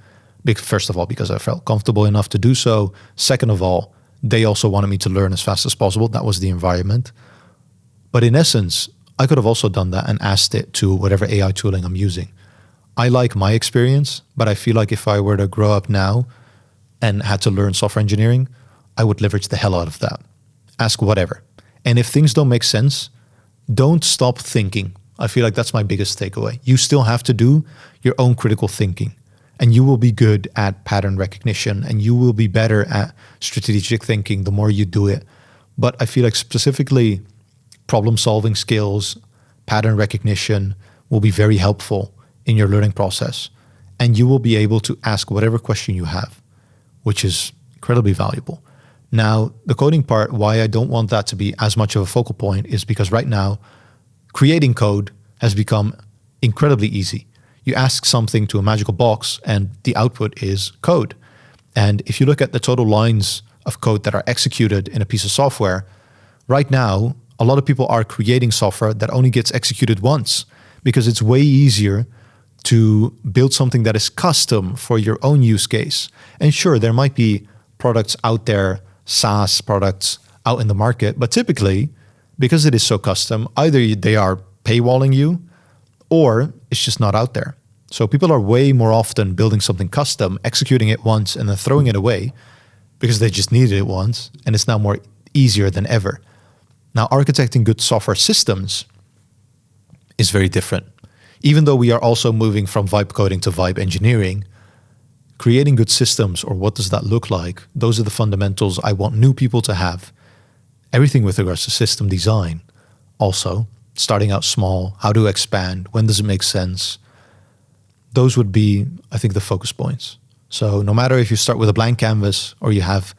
First of all, because I felt comfortable enough to do so. Second of all, they also wanted me to learn as fast as possible. That was the environment. But in essence, I could have also done that and asked it to whatever AI tooling I'm using. I like my experience, but I feel like if I were to grow up now and had to learn software engineering, I would leverage the hell out of that. Ask whatever. And if things don't make sense, don't stop thinking. I feel like that's my biggest takeaway. You still have to do your own critical thinking. And you will be good at pattern recognition and you will be better at strategic thinking the more you do it. But I feel like specifically problem-solving skills, pattern recognition will be very helpful in your learning process. And you will be able to ask whatever question you have, which is incredibly valuable. Now, the coding part, why I don't want that to be as much of a focal point is because right now, creating code has become incredibly easy. You ask something to a magical box and the output is code. And if you look at the total lines of code that are executed in a piece of software, right now, a lot of people are creating software that only gets executed once because it's way easier to build something that is custom for your own use case. And sure, there might be products out there, SaaS products out in the market, but typically, because it is so custom, either they are paywalling you or it's just not out there. So people are way more often building something custom, executing it once and then throwing it away because they just needed it once and it's now more easier than ever. Now, architecting good software systems is very different. Even though we are also moving from vibe coding to vibe engineering, creating good systems, or what does that look like? Those are the fundamentals I want new people to have. Everything with regards to system design. Also, starting out small, how to expand, when does it make sense? Those would be, I think, the focus points. So no matter if you start with a blank canvas or you have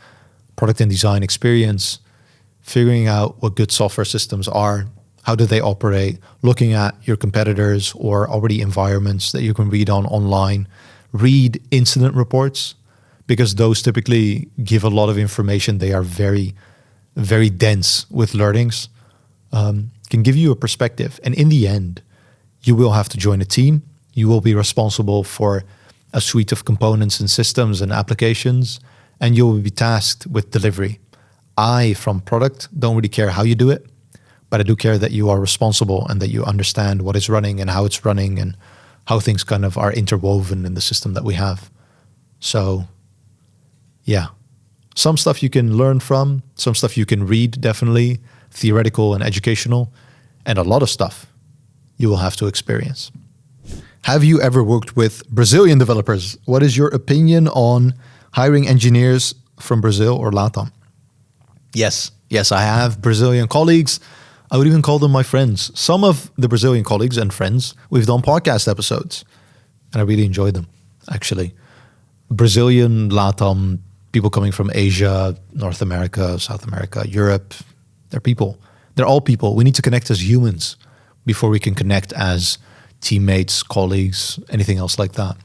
product and design experience, figuring out what good software systems are, how do they operate, looking at your competitors or already environments that you can read on online, read incident reports, because those typically give a lot of information. They are very, very dense with learnings, can give you a perspective. And in the end, you will have to join a team. You will be responsible for a suite of components and systems and applications, and you will be tasked with delivery. I, from product, don't really care how you do it, but I do care that you are responsible and that you understand what is running and how it's running and how things kind of are interwoven in the system that we have. So, yeah, some stuff you can learn from, some stuff you can read, definitely, theoretical and educational, and a lot of stuff you will have to experience. Have you ever worked with Brazilian developers? What is your opinion on hiring engineers from Brazil or LATAM? Yes, I have Brazilian colleagues. I would even call them my friends. Some of the Brazilian colleagues and friends, we've done podcast episodes, and I really enjoyed them, actually. Brazilian, LATAM, people coming from Asia, North America, South America, Europe, they're people. They're all people. We need to connect as humans before we can connect as teammates, colleagues, anything else like that.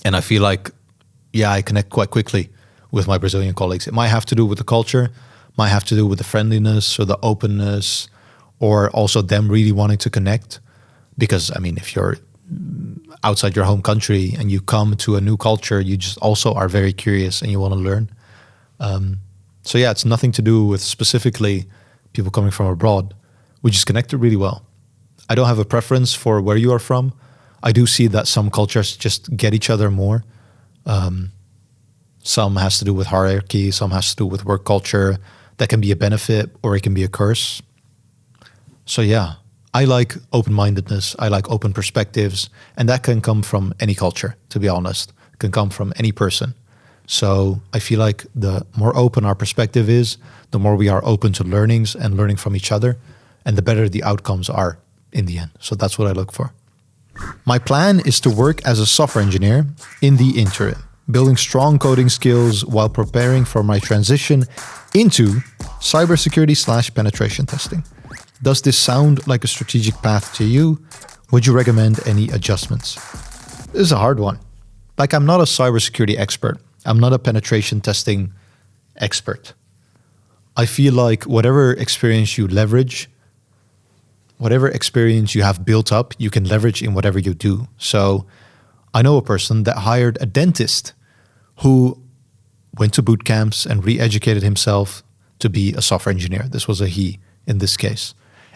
And I feel like, I connect quite quickly with my Brazilian colleagues. It might have to do with the culture, might have to do with the friendliness or the openness, or also them really wanting to connect. Because, I mean, if you're outside your home country and you come to a new culture, you just also are very curious and you want to learn. So it's nothing to do with specifically people coming from abroad. We just connected really well. I don't have a preference for where you are from. I do see that some cultures just get each other more. Some has to do with hierarchy, some has to do with work culture. That can be a benefit or it can be a curse. So yeah, I like open-mindedness. I like open perspectives. And that can come from any culture, to be honest. It can come from any person. So I feel like the more open our perspective is, the more we are open to learnings and learning from each other, and the better the outcomes are in the end. So that's what I look for. My plan is to work as a software engineer in the interim, building strong coding skills while preparing for my transition into cybersecurity/penetration testing. Does this sound like a strategic path to you? Would you recommend any adjustments? This is a hard one. Like, I'm not a cybersecurity expert. I'm not a penetration testing expert. I feel like whatever experience you leverage, whatever experience you have built up, you can leverage in whatever you do. So I know a person that hired a dentist who went to boot camps and re-educated himself to be a software engineer. This was a he in this case.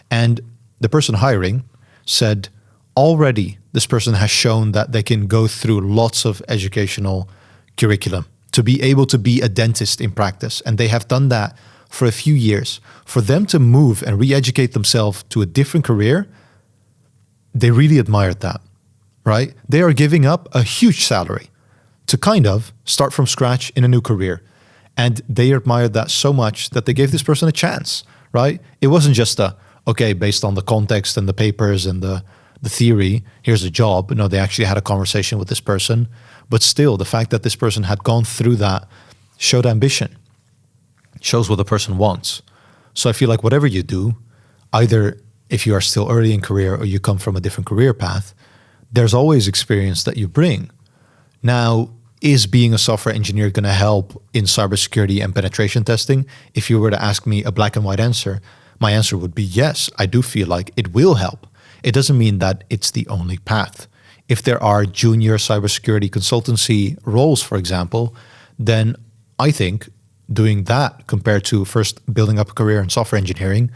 And the person hiring said, already this person has shown that they can go through lots of educational curriculum to be able to be a dentist in practice. And they have done that for a few years. For them to move and re-educate themselves to a different career, they really admired that, right? They are giving up a huge salary to kind of start from scratch in a new career. And they admired that so much that they gave this person a chance, right? It wasn't just okay, based on the context and the papers and the theory, here's a job. No, they actually had a conversation with this person. But still, the fact that this person had gone through that showed ambition, shows what the person wants. So I feel like whatever you do, either if you are still early in career or you come from a different career path, there's always experience that you bring. Now, is being a software engineer going to help in cybersecurity and penetration testing? If you were to ask me a black and white answer, my answer would be yes, I do feel like it will help. It doesn't mean that it's the only path. If there are junior cybersecurity consultancy roles, for example, then I think doing that compared to first building up a career in software engineering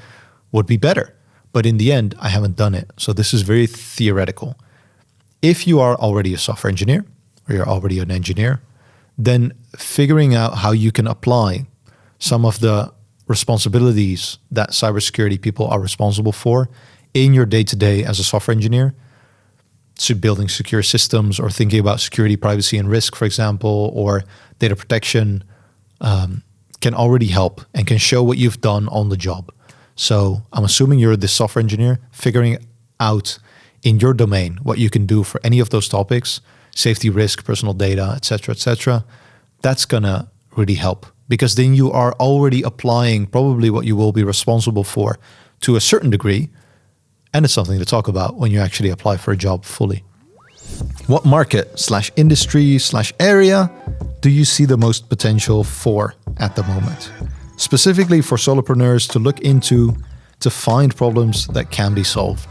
would be better. But in the end, I haven't done it. So this is very theoretical. If you are already a software engineer or you're already an engineer, then figuring out how you can apply some of the responsibilities that cybersecurity people are responsible for in your day-to-day as a software engineer, to building secure systems or thinking about security, privacy, and risk, for example, or data protection, can already help and can show what you've done on the job. So I'm assuming you're this software engineer, figuring out in your domain what you can do for any of those topics, safety, risk, personal data, etc., that's gonna really help, because then you are already applying probably what you will be responsible for to a certain degree, and it's something to talk about when you actually apply for a job fully. What market/industry/area do you see the most potential for at the moment? Specifically for solopreneurs to look into, to find problems that can be solved.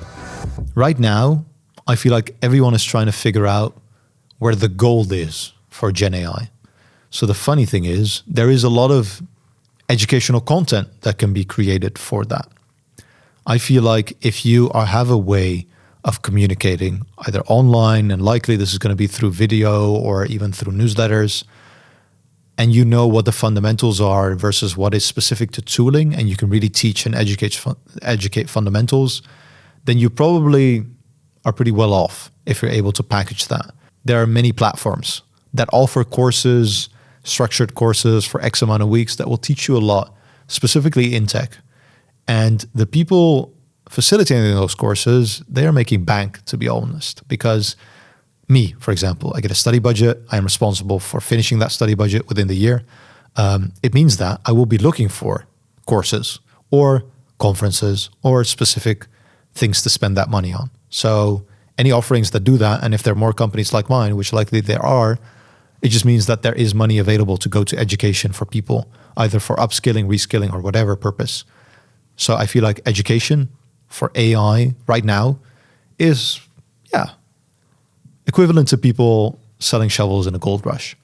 Right now, I feel like everyone is trying to figure out where the gold is for Gen AI. So the funny thing is, there is a lot of educational content that can be created for that. I feel like if you have a way of communicating either online, and likely this is going to be through video or even through newsletters, and you know what the fundamentals are versus what is specific to tooling, and you can really teach and educate fundamentals, then you probably are pretty well off if you're able to package that. There are many platforms that offer courses, structured courses for X amount of weeks that will teach you a lot, specifically in tech. And the people facilitating those courses, they are making bank, to be honest, because me, for example, I get a study budget. I'm responsible for finishing that study budget within the year. It means that I will be looking for courses or conferences or specific things to spend that money on. So any offerings that do that, and if there are more companies like mine, which likely there are, it just means that there is money available to go to education for people, either for upskilling, reskilling, or whatever purpose. So I feel like education for AI right now is, equivalent to people selling shovels in a gold rush.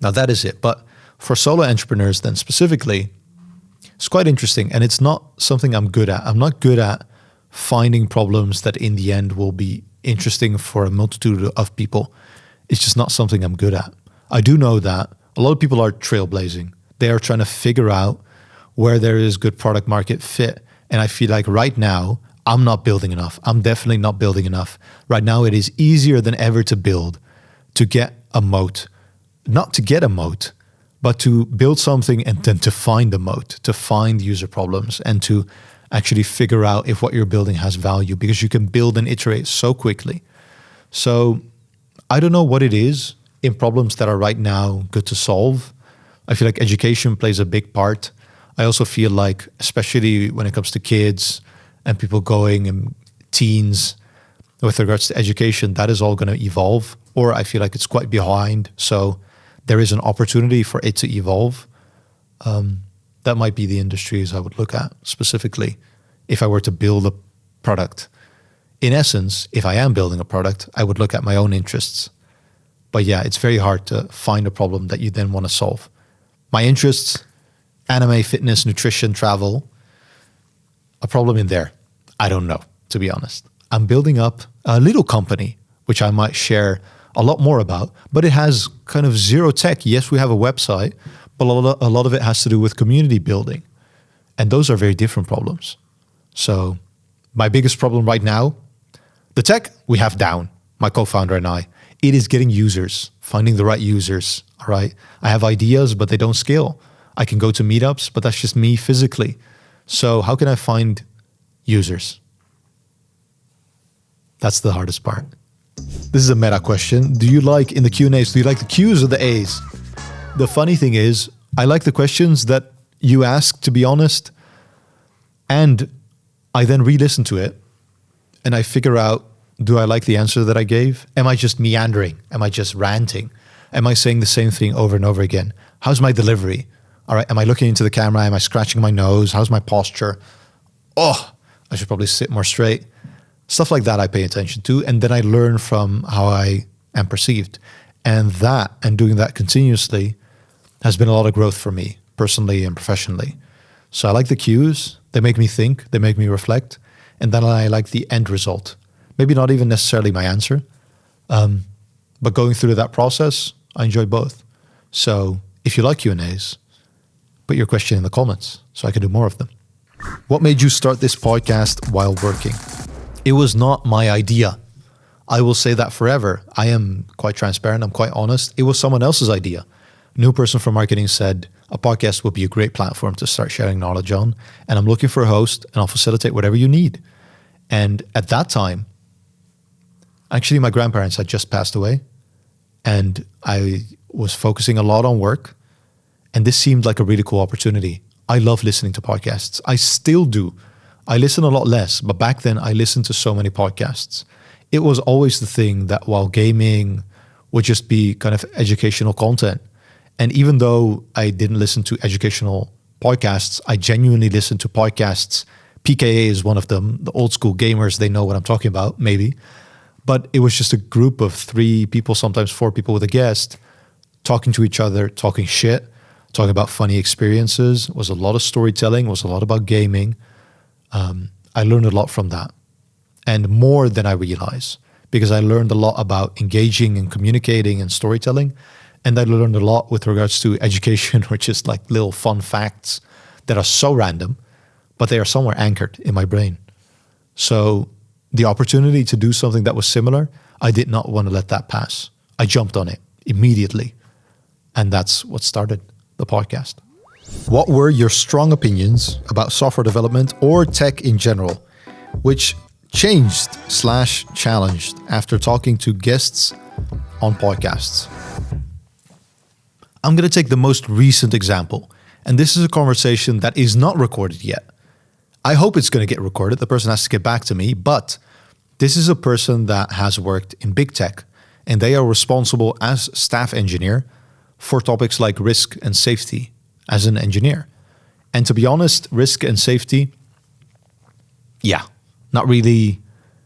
Now that is it. But for solo entrepreneurs then specifically, it's quite interesting. And it's not something I'm good at. I'm not good at finding problems that in the end will be interesting for a multitude of people. It's just not something I'm good at. I do know that a lot of people are trailblazing. They are trying to figure out where there is good product market fit. And I feel like right now, I'm not building enough. I'm definitely not building enough. Right now, it is easier than ever to build, to get a moat. Not to get a moat, but to build something and then to find the moat, to find user problems and to actually figure out if what you're building has value, because you can build and iterate so quickly. So I don't know what it is in problems that are right now good to solve. I feel like education plays a big part. I also feel like, especially when it comes to kids and people going and teens, with regards to education, that is all going to evolve, or I feel like it's quite behind. So there is an opportunity for it to evolve. That might be the industries I would look at specifically if I were to build a product. In essence, if I am building a product, I would look at my own interests. But yeah, it's very hard to find a problem that you then want to solve. My interests, anime, fitness, nutrition, travel, a problem in there? I don't know, to be honest. I'm building up a little company, which I might share a lot more about, but it has kind of zero tech. Yes, we have a website, but a lot of it has to do with community building. And those are very different problems. So my biggest problem right now, the tech we have down, my co-founder and I, it is getting users, finding the right users, all right? I have ideas, but they don't scale. I can go to meetups, but that's just me physically. So how can I find users? That's the hardest part. This is a meta question. Do you like, in the Q&As, do you like the Qs or the As? The funny thing is, I like the questions that you ask, to be honest, and I then re-listen to it and I figure out, do I like the answer that I gave? Am I just meandering? Am I just ranting? Am I saying the same thing over and over again? How's my delivery? All right, am I looking into the camera? Am I scratching my nose? How's my posture? Oh, I should probably sit more straight. Stuff like that I pay attention to, and then I learn from how I am perceived. And doing that continuously has been a lot of growth for me, personally and professionally. So I like the cues. They make me think, they make me reflect. And then I like the end result. Maybe not even necessarily my answer, but going through that process, I enjoy both. So if you like Q&As, put your question in the comments so I can do more of them. What made you start this podcast while working? It was not my idea. I will say that forever. I am quite transparent. I'm quite honest. It was someone else's idea. A new person from marketing said, a podcast would be a great platform to start sharing knowledge on. And I'm looking for a host and I'll facilitate whatever you need. And at that time, actually my grandparents had just passed away and I was focusing a lot on work. And this seemed like a really cool opportunity. I love listening to podcasts. I still do. I listen a lot less, but back then I listened to so many podcasts. It was always the thing that while gaming would just be kind of educational content. And even though I didn't listen to educational podcasts, I genuinely listened to podcasts. PKA is one of them. The old school gamers, they know what I'm talking about, maybe. But it was just a group of 3 people, sometimes 4 people with a guest, talking to each other, talking shit, talking about funny experiences. It was a lot of storytelling, it was a lot about gaming. I learned a lot from that, and more than I realize, because I learned a lot about engaging and communicating and storytelling. And I learned a lot with regards to education, which is like little fun facts that are so random, but they are somewhere anchored in my brain. So the opportunity to do something that was similar, I did not want to let that pass. I jumped on it immediately. And that's what started the podcast. What were your strong opinions about software development or tech in general, which changed/challenged after talking to guests on podcasts? I'm going to take the most recent example, and this is a conversation that is not recorded yet. I hope it's going to get recorded. The person has to get back to me, but this is a person that has worked in big tech, and they are responsible as staff engineer for topics like risk and safety as an engineer. And to be honest, risk and safety, not really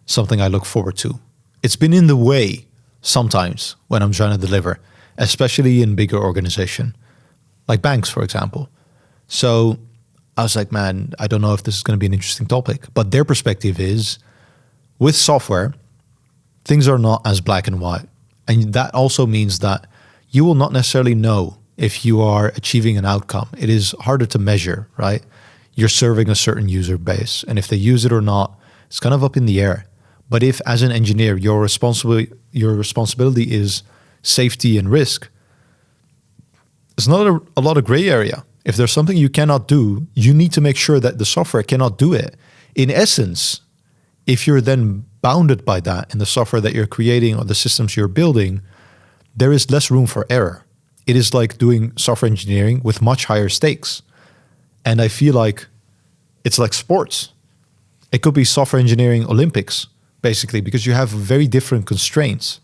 something I look forward to. It's been in the way sometimes when I'm trying to deliver, especially in bigger organization, like banks, for example. So I was like, man, I don't know if this is going to be an interesting topic. But their perspective is, with software, things are not as black and white. And that also means that you will not necessarily know if you are achieving an outcome. It is harder to measure, right? You're serving a certain user base, and if they use it or not, it's kind of up in the air. But if, as an engineer, your responsibility is safety and risk, it's not a lot of gray area. If there's something you cannot do, you need to make sure that the software cannot do it. In essence, if you're then bounded by that in the software that you're creating or the systems you're building, there is less room for error. It is like doing software engineering with much higher stakes. And I feel like it's like sports. It could be software engineering Olympics, basically, because you have very different constraints.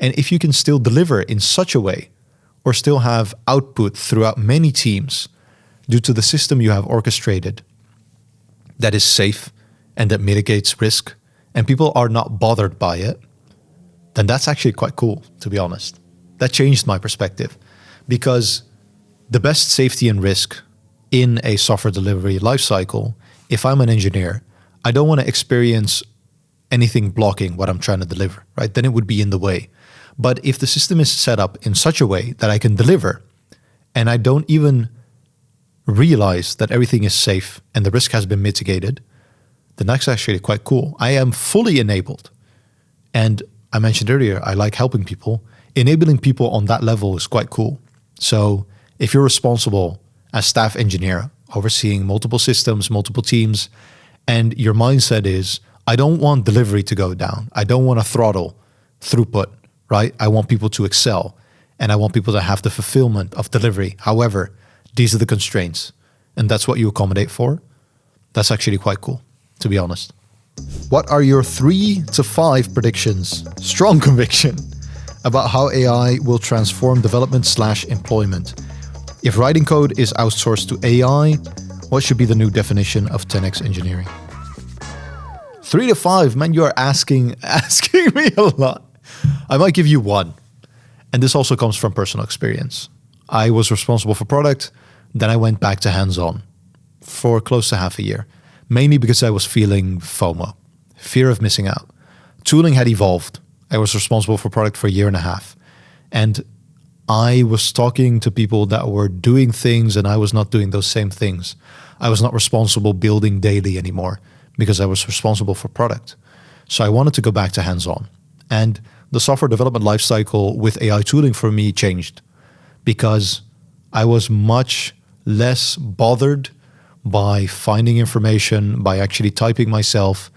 And if you can still deliver in such a way, or still have output throughout many teams due to the system you have orchestrated that is safe and that mitigates risk, and people are not bothered by it, then that's actually quite cool, to be honest. That changed my perspective, because the best safety and risk in a software delivery lifecycle, if I'm an engineer, I don't want to experience anything blocking what I'm trying to deliver, right? Then it would be in the way. But if the system is set up in such a way that I can deliver, and I don't even realize that everything is safe and the risk has been mitigated, then that's actually quite cool. I am fully enabled. And I mentioned earlier, I like helping people. Enabling people on that level is quite cool. So if you're responsible as staff engineer, overseeing multiple systems, multiple teams, and your mindset is, I don't want delivery to go down. I don't want to throttle throughput, right? I want people to excel, and I want people to have the fulfillment of delivery. However, these are the constraints, and that's what you accommodate for. That's actually quite cool, to be honest. What are your 3 to 5 predictions, strong conviction, about how AI will transform development/employment? If writing code is outsourced to AI, what should be the new definition of 10x engineering? 3 to 5, man, you are asking me a lot. I might give you 1. And this also comes from personal experience. I was responsible for product. Then I went back to hands-on for close to half a year, mainly because I was feeling FOMO, fear of missing out. Tooling had evolved. I was responsible for product for a year and a half. And I was talking to people that were doing things and I was not doing those same things. I was not responsible building daily anymore because I was responsible for product. So I wanted to go back to hands-on. And the software development lifecycle with AI tooling for me changed because I was much less bothered by finding information, by actually typing myself.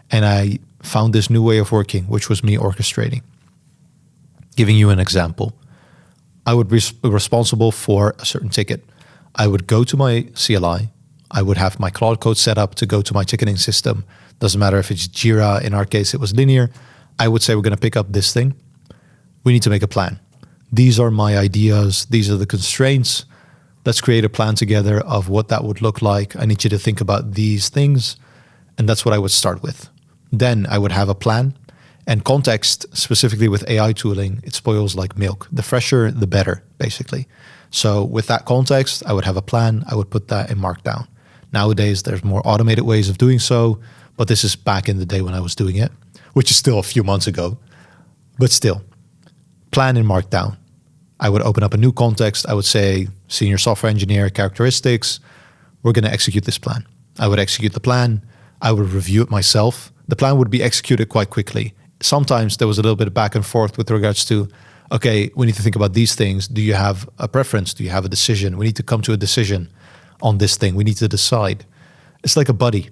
And I found this new way of working, which was me orchestrating. Giving you an example. I would be responsible for a certain ticket. I would go to my CLI. I would have my Claude Code set up to go to my ticketing system. Doesn't matter if it's Jira. In our case, it was linear. I would say, we're going to pick up this thing. We need to make a plan. These are my ideas. These are the constraints. Let's create a plan together of what that would look like. I need you to think about these things. And that's what I would start with. Then I would have a plan. And context, specifically with AI tooling, it spoils like milk. The fresher, the better, basically. So with that context, I would have a plan. I would put that in Markdown. Nowadays, there's more automated ways of doing so. But this is back in the day when I was doing it, which is still a few months ago. But still, plan in Markdown. I would open up a new context. I would say, senior software engineer characteristics. We're going to execute this plan. I would execute the plan. I would review it myself. The plan would be executed quite quickly. Sometimes there was a little bit of back and forth with regards to, okay, we need to think about these things. Do you have a preference? Do you have a decision? We need to come to a decision on this thing. We need to decide. It's like a buddy,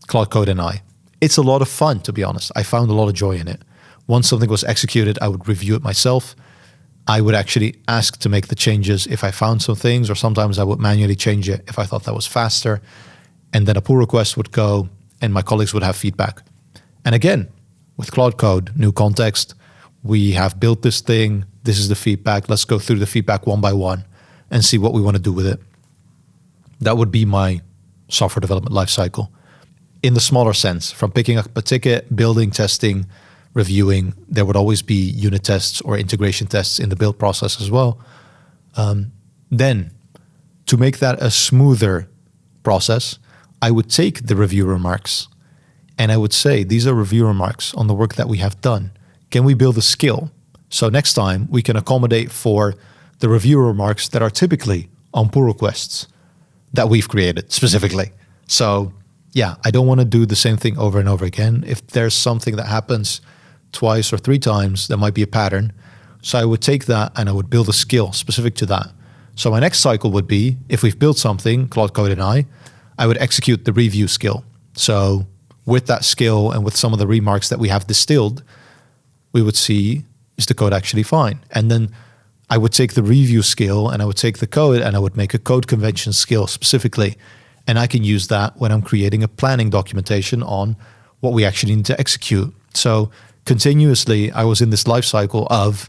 Claude Code and I. It's a lot of fun, to be honest. I found a lot of joy in it. Once something was executed, I would review it myself. I would actually ask to make the changes if I found some things, or sometimes I would manually change it if I thought that was faster. And then a pull request would go and my colleagues would have feedback. And again, with Claude Code, new context, we have built this thing. This is the feedback. Let's go through the feedback one by one and see what we want to do with it. That would be my software development lifecycle. In the smaller sense, from picking up a ticket, building, testing, reviewing, there would always be unit tests or integration tests in the build process as well. Then, to make that a smoother process, I would take the review remarks and I would say, these are review remarks on the work that we have done. Can we build a skill? So next time we can accommodate for the reviewer remarks that are typically on pull requests that we've created specifically. So yeah, I don't want to do the same thing over and over again. If there's something that happens twice or three times, there might be a pattern. So I would take that and I would build a skill specific to that. So my next cycle would be, if we've built something, Claude Code and I would execute the review skill. So with that skill and with some of the remarks that we have distilled, we would see, is the code actually fine? And then I would take the review skill and I would take the code and I would make a code convention skill specifically. And I can use that when I'm creating a planning documentation on what we actually need to execute. So continuously, I was in this life cycle of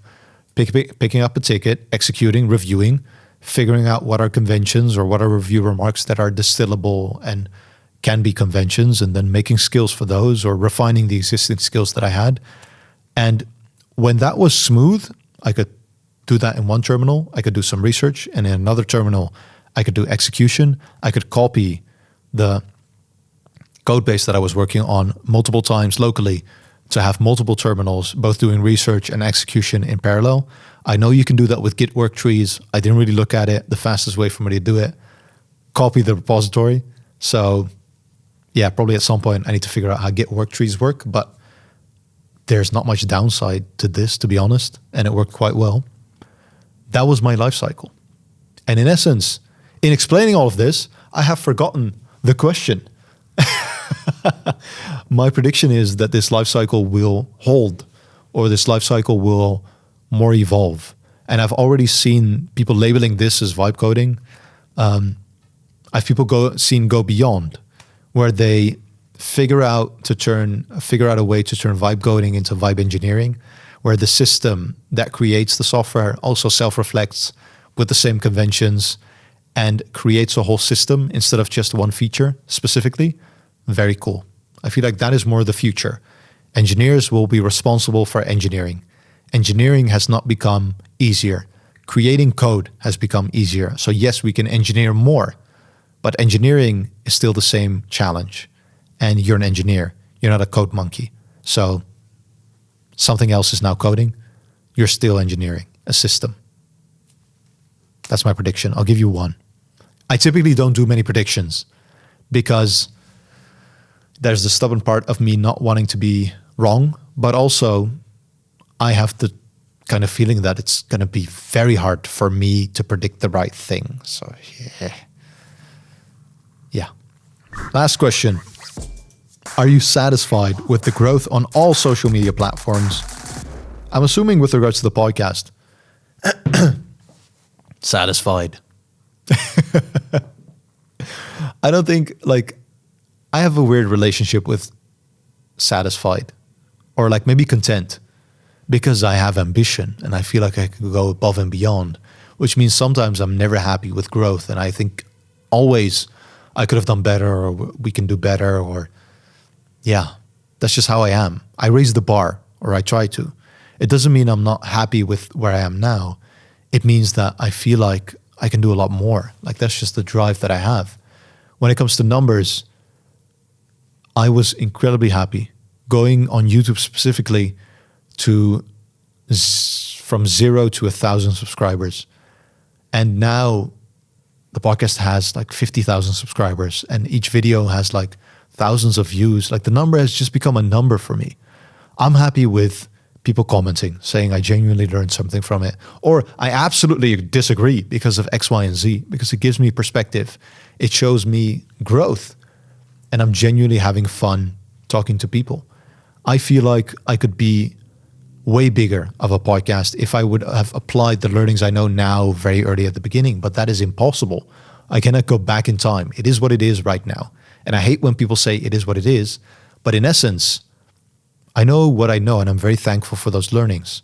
picking up a ticket, executing, reviewing, figuring out what are conventions or what are review remarks that are distillable and can be conventions, and then making skills for those or refining the existing skills that I had. And when that was smooth, I could do that in one terminal. I could do some research, and in another terminal, I could do execution. I could copy the code base that I was working on multiple times locally to have multiple terminals, both doing research and execution in parallel. I know you can do that with Git work trees. I didn't really look at it. The fastest way for me to do it, copy the repository. So yeah, probably at some point I need to figure out how Git work trees work, but there's not much downside to this, to be honest, and it worked quite well. That was my life cycle. And in essence, in explaining all of this, I have forgotten the question. My prediction is that this life cycle will hold, or this life cycle will more evolve. And I've already seen people labeling this as vibe coding. I've seen go beyond, where they figure out a way to turn vibe coding into vibe engineering, where the system that creates the software also self-reflects with the same conventions and creates a whole system instead of just one feature specifically. Very cool. I feel like that is more the future. Engineers will be responsible for engineering. Engineering has not become easier. Creating code has become easier. So yes, we can engineer more, but engineering is still the same challenge. And you're an engineer. You're not a code monkey. So something else is now coding. You're still engineering a system. That's my prediction. I'll give you one. I typically don't do many predictions because there's the stubborn part of me not wanting to be wrong, but also I have the kind of feeling that it's going to be very hard for me to predict the right thing. So yeah. Last question. Are you satisfied with the growth on all social media platforms? I'm assuming with regards to the podcast. Satisfied. I don't think, I have a weird relationship with satisfied, or maybe content, because I have ambition and I feel like I can go above and beyond, which means sometimes I'm never happy with growth. And I think always I could have done better, or we can do better, or yeah, that's just how I am. I raise the bar, or I try to. It doesn't mean I'm not happy with where I am now. It means that I feel like I can do a lot more. That's just the drive that I have. When it comes to numbers, I was incredibly happy going on YouTube specifically to from 0 to 1,000 subscribers. And now the podcast has 50,000 subscribers and each video has thousands of views. The number has just become a number for me. I'm happy with people commenting, saying I genuinely learned something from it, or I absolutely disagree because of X, Y, and Z, because it gives me perspective. It shows me growth, and I'm genuinely having fun talking to people. I feel like I could be way bigger of a podcast if I would have applied the learnings I know now very early at the beginning, but that is impossible. I cannot go back in time. It is what it is right now. And I hate when people say it is what it is, but in essence, I know what I know, and I'm very thankful for those learnings.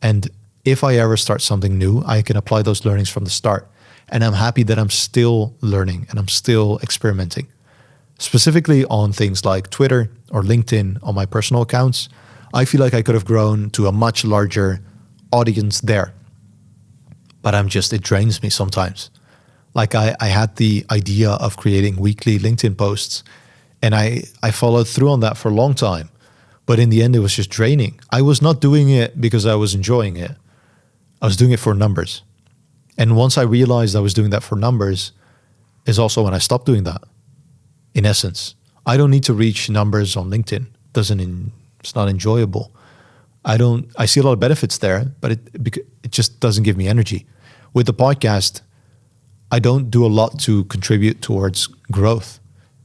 And if I ever start something new, I can apply those learnings from the start. And I'm happy that I'm still learning and I'm still experimenting. Specifically on things like Twitter or LinkedIn on my personal accounts, I feel like I could have grown to a much larger audience there. But it drains me sometimes. I had the idea of creating weekly LinkedIn posts, and I followed through on that for a long time. But in the end, it was just draining. I was not doing it because I was enjoying it. I was doing it for numbers. And once I realized I was doing that for numbers is also when I stopped doing that. In essence, I don't need to reach numbers on LinkedIn. It's not enjoyable. I see a lot of benefits there, but it just doesn't give me energy. With the podcast, I don't do a lot to contribute towards growth,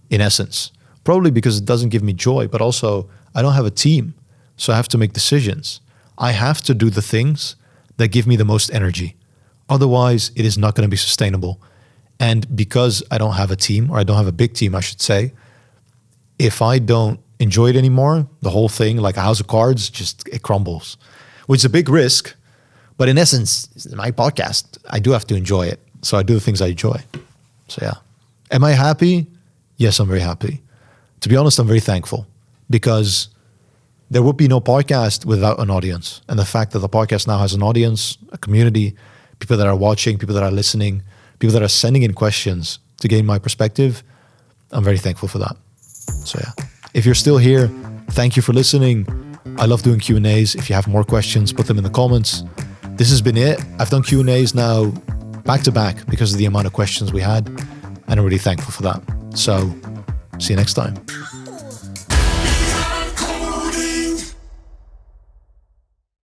in essence. Probably because it doesn't give me joy, but also I don't have a team, so I have to make decisions. I have to do the things that give me the most energy. Otherwise, it is not going to be sustainable. And because I don't have a team, or I don't have a big team, I should say, if I don't enjoy it anymore, the whole thing, like a house of cards, it crumbles, which is a big risk. But in essence, my podcast, I do have to enjoy it. So I do the things I enjoy. So yeah. Am I happy? Yes, I'm very happy. To be honest, I'm very thankful because there would be no podcast without an audience. And the fact that the podcast now has an audience, a community, people that are watching, people that are listening, people that are sending in questions to gain my perspective, I'm very thankful for that. So yeah, if you're still here, thank you for listening. I love doing Q&As. If you have more questions, put them in the comments. This has been it. I've done Q&As now back to back because of the amount of questions we had, and I'm really thankful for that. So see you next time.